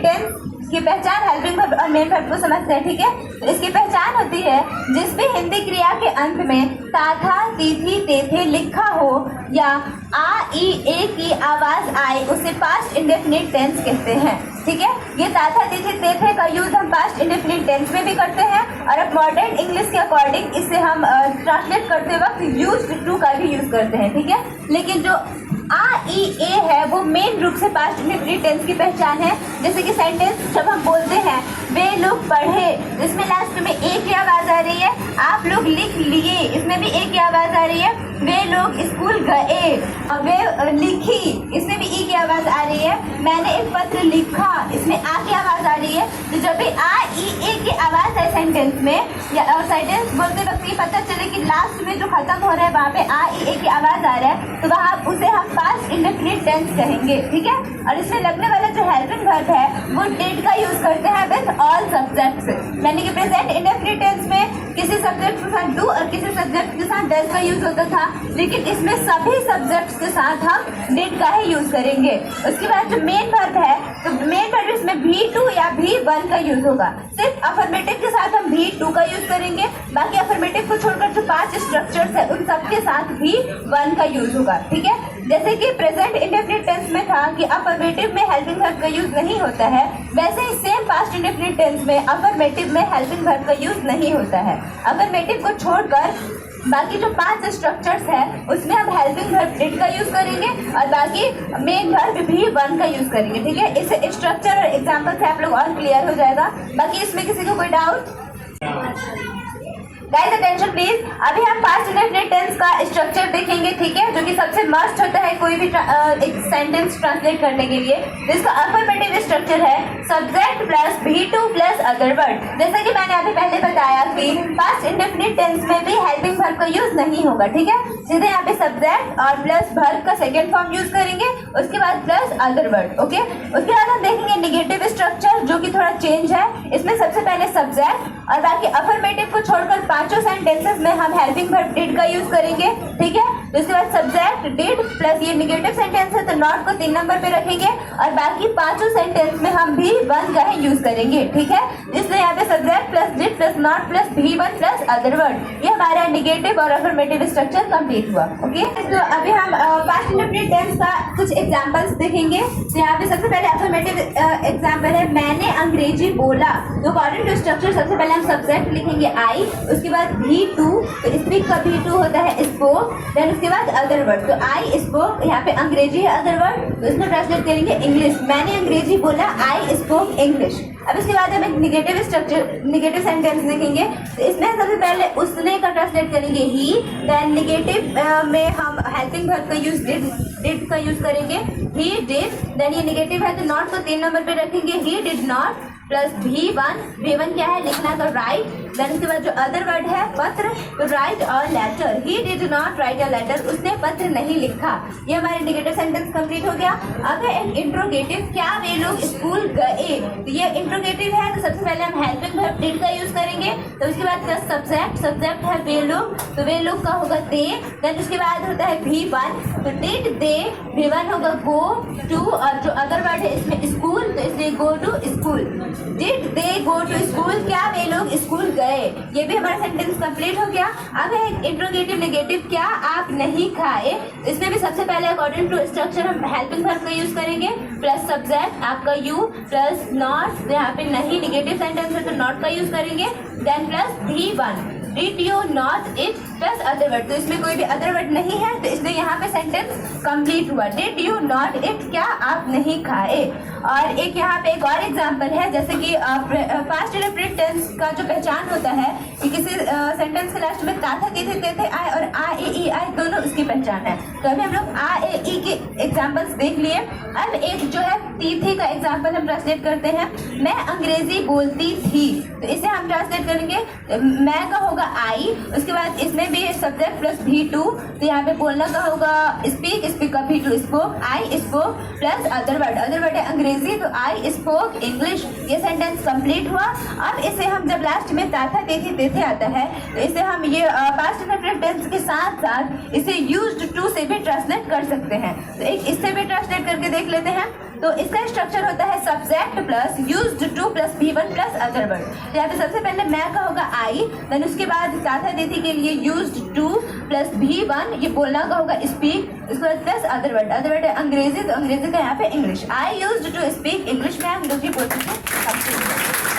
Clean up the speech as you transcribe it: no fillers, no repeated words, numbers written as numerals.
Tense की पहचान helping verb और मेन वर्ब को समझते हैं, ठीक है। तो इसकी पहचान होती है जिस भी हिंदी क्रिया के अंत में ता था ती थी ते थे लिखा हो या आ ई ए की आवाज आए उसे पास्ट इंडेफिनिट टेंस कहते हैं, ठीक है। ये ता था ती थी ते थे का यूज हम पास्ट इंडेफिनिट टेंस में भी करते हैं और अब मॉडर्न इंग्लिश के अकॉर्डिंग इसे हम ट्रांसलेट करते वक्त यूज्ड टू का भी यूज करते हैं, ठीक है। लेकिन जो आ ई ए है वो मेन रूप से पास्ट इंडेफिनिट टेंस की पहचान है। जैसे कि सेंटेंस जब हम बोलते हैं वे लोग पढ़े, इसमें लास्ट में ए की आवाज आ रही है। आप लोग लिख लिए, इसमें भी ए की आवाज आ रही है। वे लोग स्कूल गए, वे लिखी, इसमें भी ई की आवाज आ रही है। मैंने एक पत्र लिखा, इसमें आ की आवाज आ रही है। तो जब भी आ ई ए की आवाज है सेंटेंस में या सेंटेंस बोलते वक्त ये पता चले कि लास्ट में जो खत्म हो रहा है वहाँ पे आ ई ए की आवाज आ रहा है, तो वहाँ उसे हम पास्ट इंडेफिनिट टेंस कहेंगे, ठीक है। और इसमें लगने वाला जो हेल्पिंग वर्ब है वो डिड का यूज करते हैं विद ऑल सब्जेक्ट्स, यानी कि प्रेजेंट इंडेफिनिट टेंस में किसी सब्जेक्ट के साथ डू और किसी सब्जेक्ट के साथ डज का यूज होता था, लेकिन इसमें सभी सब्जेक्ट्स के साथ हम डिड का ही यूज करेंगे। उसके बाद जो मेन वर्ब है तो मेन वर्ब इसमें V2 या V1 का यूज होगा। सिर्फ अफर्मेटिव के साथ हम V2 का यूज करेंगे, बाकी अफर्मेटिव को छोड़कर जो 5 स्ट्रक्चर्स है उन सब के साथ V1 का यूज होगा, ठीक है। जैसे कि प्रेजेंट इंडेफिनिट टेंस में था कि अफर्मेटिव में हेल्पिंग वर्ब का यूज नहीं होता है, वैसे ही सेम पास्ट इंडेफिनिट टेंस में अफर्मेटिव में हेल्पिंग वर्ब का यूज नहीं होता है। अफर्मेटिव को छोड़कर बाकी जो 5 स्ट्रक्चर्स है उसमें हम हेल्पिंग वर्ब डिड का यूज करेंगे और बाकी मेन वर्ब भी वन का यूज करेंगे, ठीक है। इस स्ट्रक्चर और एग्जांपल से आप लोग और क्लियर हो जाएगा। बाकी इसमें किसी को कोई डाउट? गाइस अटेंशन प्लीज, अभी हम पास्ट इंडेफिनिट टेंस का स्ट्रक्चर देखेंगे, ठीक है, जो कि सबसे मस्ट होता है कोई भी एक सेंटेंस ट्रांसलेट करने के लिए। जिसका अफर्मेटिव स्ट्रक्चर है subject plus V2 plus other word. जैसा कि मैंने अभी पहले बताया कि पास्ट इंडेफिनिट टेंस में भी हेल्पिंग वर्ब का यूज नहीं होगा, ठीक है। सीधे यहाँ पे सब्जेक्ट और प्लस वर्ब का सेकेंड फॉर्म यूज करेंगे, उसके बाद प्लस अदर वर्ड, ओके। उसके बाद हम देखेंगे नेगेटिव स्ट्रक्चर जो कि थोड़ा चेंज है। इसमें सबसे पहले सब्जेक्ट और बाकी अफर्मेटिव को छोड़कर 5 सेंटेंसेस में हम हेल्पिंग वर्ब डिड का यूज करेंगे, ठीक है। तो इसके बाद सब्जेक्ट डिड प्लस ये नेगेटिव सेंटेंस है तो नॉट को 3 नंबर पे रखेंगे और बाकी 5 सेंटेंस में हम V1 का ही यूज करेंगे, ठीक है। इसलिए यहाँ पे subject plus did plus not plus V1 plus other word, ये हमारा नेगेटिव और अफर्मेटिव स्ट्रक्चर कंप्लीट हुआ, ओके। तो अभी हम पास्ट इंडेफिनिट टेंस का कुछ एग्जांपल्स देखेंगे। तो यहाँ पे सबसे पहले अफर्मेटिव एग्जांपल है मैंने अंग्रेजी बोला। तो अकॉर्डिंग टू स्ट्रक्चर सबसे पहले हम सब्जेक्ट लिखेंगे आई, उसके बाद V2, तो स्पीक का V2 होता है स्पोक, देन उसके बाद अदर वर्ड। तो आई स्पोक, यहाँ पे अंग्रेजी है अदर वर्ड, तो इसमें ट्रांसलेट करेंगे इंग्लिश। मैंने अंग्रेजी बोला, आई स्पोक इंग्लिश। अब इसके बाद हम एक निगेटिव स्ट्रक्चर निगेटिव सेंटेंस देखेंगे। तो इसमें सबसे पहले उसने का ट्रांसलेट करेंगे ही, देन निगेटिव में हम हेल्पिंग वर्ब का यूज डिड का यूज करेंगे ही डिड, देन ये निगेटिव है तो नॉट को 3 नंबर पे रखेंगे ही डिड नॉट प्लस V1 क्या है लिखना तो राइट, देन उसके बाद जो अदर वर्ड है पत्र, तो राइट और letter. He did not write a letter, उसने पत्र नहीं लिखा। ये हमारे नेगेटिव सेंटेंस कंप्लीट हो गया। अब है इंट्रोगेटिव, क्या वे लोग स्कूल गए। तो ये इंट्रोगेटिव है तो सबसे पहले हम हेल्पिंग वर्ब डिड का यूज करेंगे, तो उसके बाद प्लस सब्जेक्ट है वे लोग, तो वे लोग का होगा दे, देन उसके बाद होता है V1, तो डिड दे, V1 होगा गो टू और जो अदर वर्ड है इसमें स्कूल, तो इसलिए go to school. Did they go to school, क्या वे लोग स्कूल गए। ये भी हमारा सेंटेंस कंप्लीट हो गया। अब है इंट्रोगेटिव नेगेटिव, क्या आप नहीं खाए। इसमें भी सबसे पहले अकॉर्डिंग टू स्ट्रक्चर हम हेल्पिंग वर्ब का यूज करेंगे, प्लस सब्जेक्ट आपका यू प्लस नॉट, यहाँ पे नहीं निगेटिव सेंटेंस है तो नॉट का यूज करेंगे, then plus V1 did you not it plus other word. तो इसमें कोई भी अदर वर्ड नहीं है तो इसलिए यहाँ पे सेंटेंस कंप्लीट हुआ। डिड यू नॉट इट, क्या आप नहीं खाए। और एक यहाँ पे एक और एग्जांपल है, जैसे कि पास्ट इंडेफिनिट टेंस का जो पहचान होता है कि किसी सेंटेंस के लास्ट में ता था थे आए और आ ए ई आए दोनों उसकी पहचान है। तो अभी हम लोग आ ए ई के एग्जाम्पल्स देख लिए। अब एक जो है ती थी का एग्जाम्पल हम ट्रांसलेट करते हैं। मैं अंग्रेजी बोलती थी, तो इसे हम ट्रांसलेट करेंगे मैं का होगा आई, उसके बाद इसमें भी सब्जेक्ट प्लस V2, तो यहाँ पे बोलना का होगा स्पीक का V2 spoke, I spoke plus other word है अंग्रेजी, तो आई स्पोक इंग्लिश। ये सेंटेंस कंप्लीट हुआ। अब इसे हम जब लास्ट में ताथा तेथे आता है तो इसे हम ये पास्ट इंडेफिनिट टेंस के साथ साथ इसे यूज्ड टू से भी ट्रांसलेट कर सकते हैं। तो एक इससे भी ट्रांसलेट करके देख लेते हैं। तो इसका स्ट्रक्चर होता है subject plus used two plus V1 plus other word. तो यहाँ पे सबसे पहले मैं का होगा आई, देन उसके बाद दादा दीदी के लिए यूज्ड टू प्लस V1, ये बोलना का होगा स्पीक, उसके बाद प्लस अदर वर्ड है अंग्रेजी, तो अंग्रेजी का यहाँ पे English. I used to speak English में अंग्रेजी बोलते थे।